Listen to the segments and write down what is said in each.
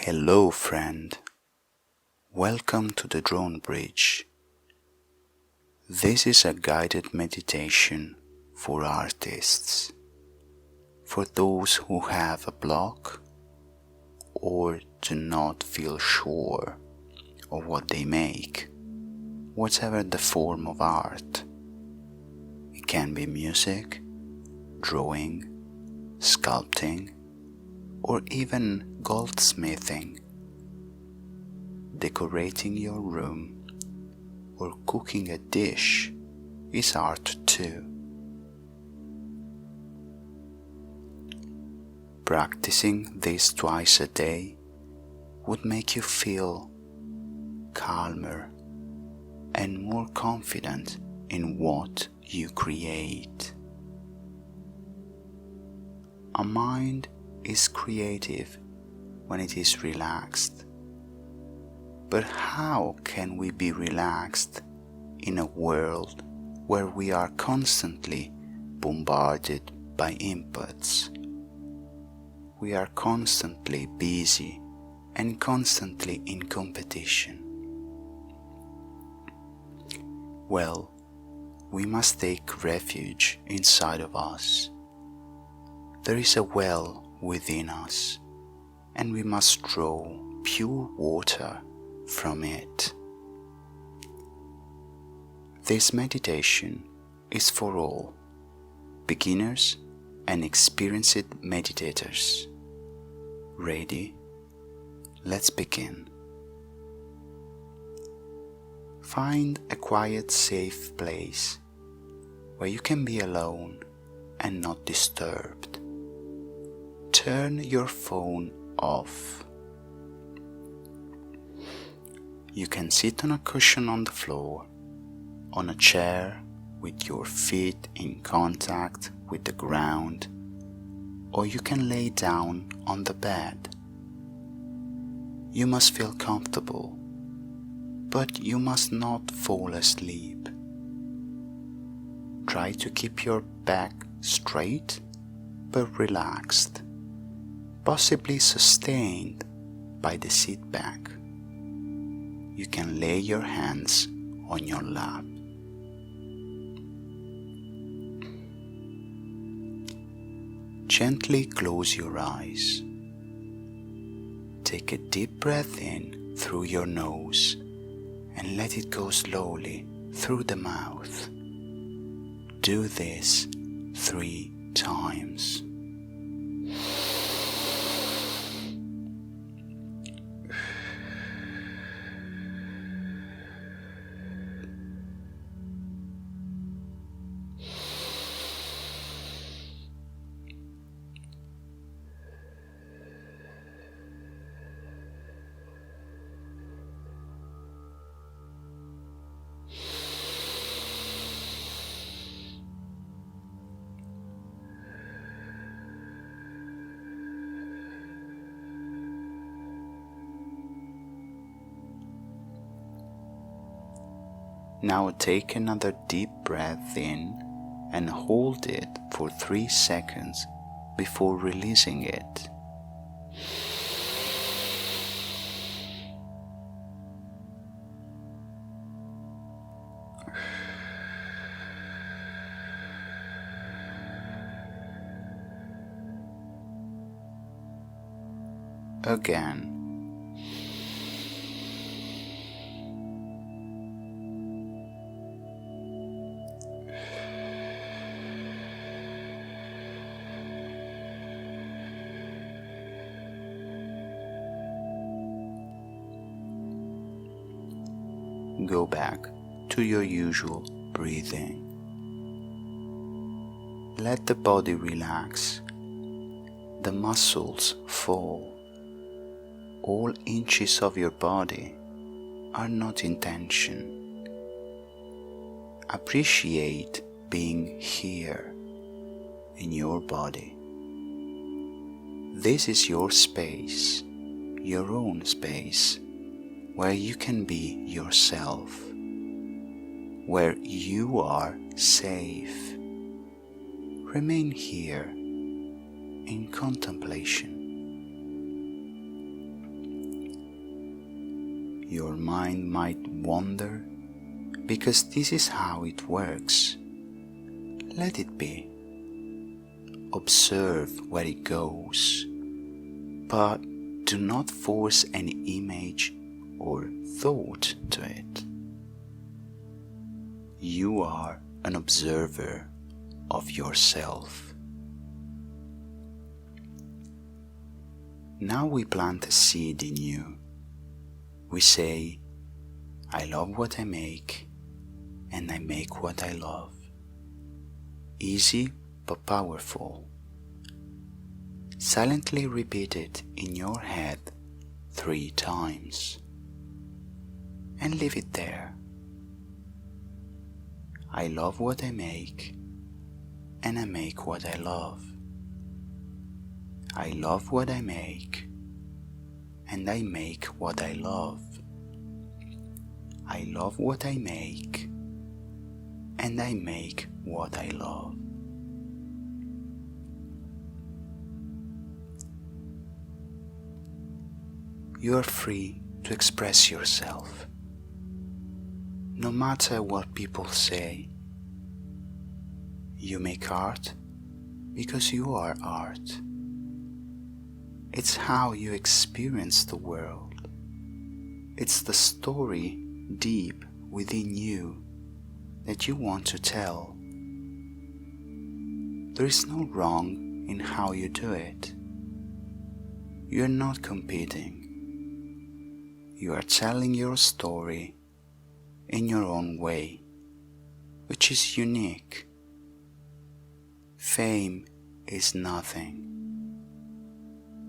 Hello friend, welcome to the Drawnbridge. This is a guided meditation for artists, for those who have a block or do not feel sure of what they make, whatever the form of art. It can be music, drawing, sculpting, or even goldsmithing, decorating your room, or cooking a dish is art too. Practicing this twice a day would make you feel calmer and more confident in what you create. A mind is creative when it is relaxed. But how can we be relaxed in a world where we are constantly bombarded by inputs? We are constantly busy and constantly in competition. Well, we must take refuge inside of us. There is a well within us, and we must draw pure water from it. This meditation is for all, beginners and experienced meditators. Ready? Let's begin. Find a quiet, safe place where you can be alone and not disturbed. Turn your phone off. You can sit on a cushion on the floor, on a chair with your feet in contact with the ground, or you can lay down on the bed. You must feel comfortable, but you must not fall asleep. Try to keep your back straight but relaxed, possibly sustained by the seat back. You can lay your hands on your lap. Gently close your eyes. Take a deep breath in through your nose and let it go slowly through the mouth. Do this 3 times. Now take another deep breath in and hold it for 3 seconds before releasing it. Again. Go back to your usual breathing. Let the body relax. The muscles fall. All inches of your body are not in tension. Appreciate being here in your body. This is your space, your own space, where you can be yourself, where you are safe. Remain here in contemplation. Your mind might wander because this is how it works. Let it be. Observe where it goes, but do not force any image or thought to it. You are an observer of yourself. Now we plant a seed in you. We say, I love what I make, and I make what I love. Easy but powerful. Silently repeat it in your head 3 times and leave it there. I love what I make, and I make what I love. I love what I make, and I make what I love. I love what I make, and I make what I love. You are free to express yourself, no matter what people say. You make art because you are art. It's how you experience the world. It's the story deep within you that you want to tell. There is no wrong in how you do it. You are not competing. You are telling your story in your own way, which is unique. Fame is nothing.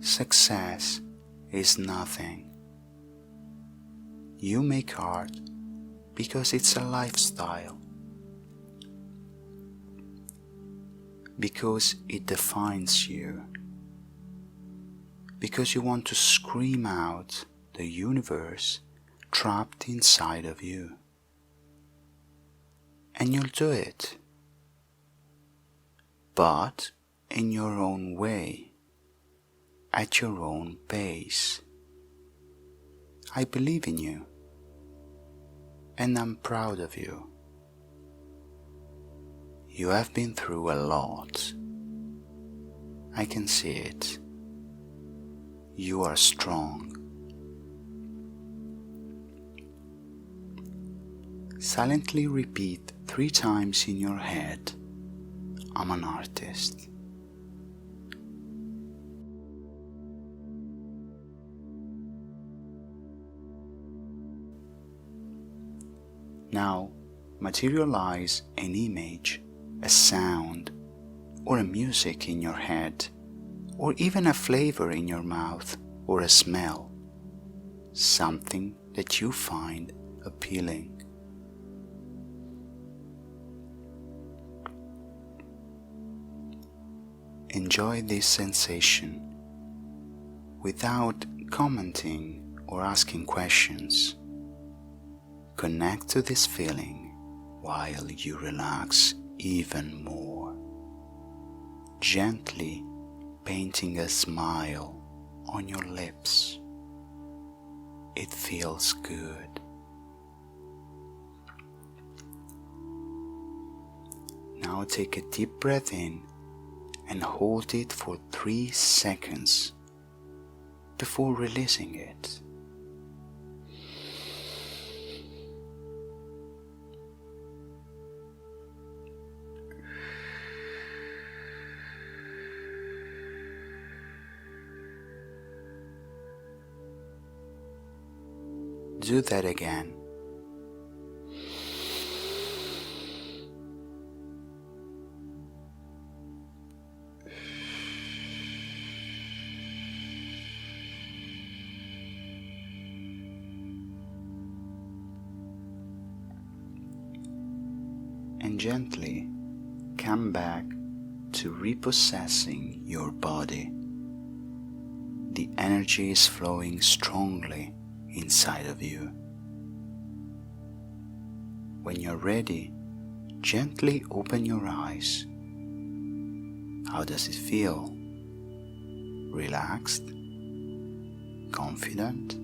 Success is nothing. You make art because it's a lifestyle, because it defines you, because you want to scream out the universe trapped inside of you. And you'll do it, but in your own way, at your own pace. I believe in you, and I'm proud of you. You have been through a lot. I can see it. You are strong. Silently repeat 3 times in your head, I'm an artist. Now, materialize an image, a sound, or a music in your head, or even a flavor in your mouth, or a smell, something that you find appealing. Enjoy this sensation without commenting or asking questions. Connect to this feeling while you relax even more, gently painting a smile on your lips. It feels good. Now take a deep breath in and hold it for 3 seconds before releasing it. Do that again. And gently come back to repossessing your body. The energy is flowing strongly inside of you. When you're ready, gently open your eyes. How does it feel? Relaxed? Confident?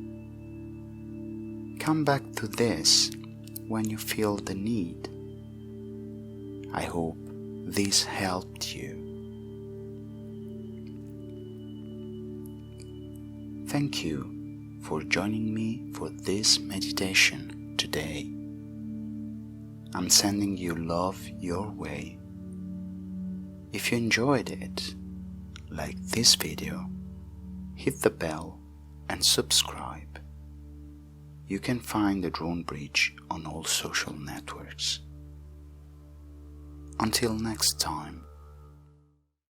come back to this when you feel the need. I hope this helped you. Thank you for joining me for this meditation today. I'm sending you love your way. If you enjoyed it, like this video, hit the bell and subscribe. You can find the Drawnbridge on all social networks. Until next time.